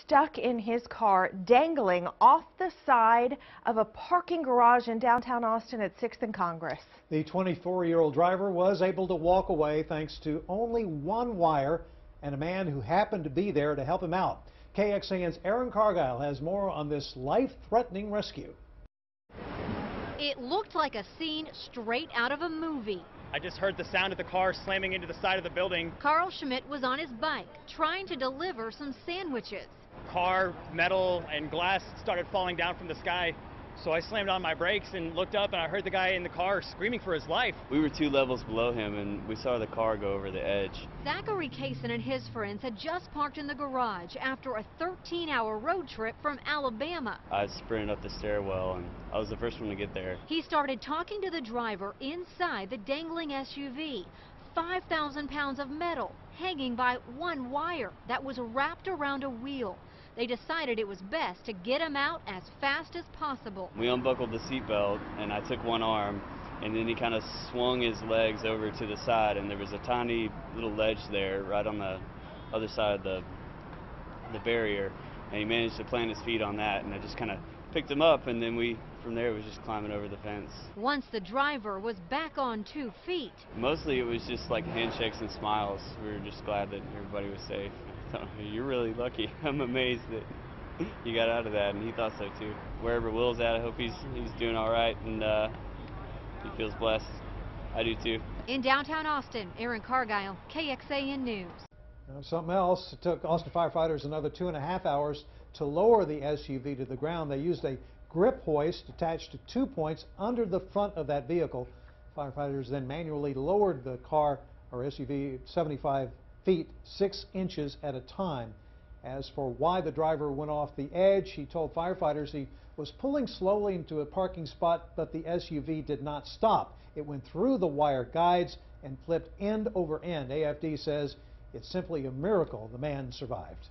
stuck in his car, dangling off the side of a parking garage in downtown Austin at 6th and Congress. The 24-year-old driver was able to walk away thanks to only one wire and a man who happened to be there to help him out. KXAN's Aaron Cargile has more on this life-threatening rescue. It looked like a scene straight out of a movie. I just heard the sound of the car slamming into the side of the building. Carl Schmidt was on his bike trying to deliver some sandwiches. Car, metal, and glass started falling down from the sky. So I slammed on my brakes and looked up, and I heard the guy in the car screaming for his life. We were 2 levels below him, and we saw the car go over the edge. Zachary Kaysen and his friends had just parked in the garage after a 13-hour road trip from Alabama. I sprinted up the stairwell, and I was the first one to get there. He started talking to the driver inside the dangling SUV. 5,000 pounds of metal hanging by one wire that was wrapped around a wheel. They decided it was best to get him out as fast as possible. We unbuckled the seatbelt, and I took one arm, and then he kind of swung his legs over to the side, and there was a tiny little ledge there right on the other side of the barrier, and he managed to plant his feet on that, and I just kind of picked him up, and then from there, it was just climbing over the fence. Once the driver was back on 2 feet. Mostly it was just like handshakes and smiles. We were just glad that everybody was safe. So, you're really lucky. I'm amazed that you got out of that, and he thought so too. Wherever Will's at, I hope he's doing all right, and he feels blessed. I do too. In downtown Austin, Aaron Cargile, KXAN News. Now, something else. It took Austin firefighters another 2.5 hours to lower the SUV to the ground. They used a grip hoist attached to 2 points under the front of that vehicle. Firefighters then manually lowered the car or SUV 75 feet 6 inches at a time. As for why the driver went off the edge, he told firefighters he was pulling slowly into a parking spot, but the SUV did not stop. It went through the wire guides and flipped end over end. AFD says it's simply a miracle the man survived.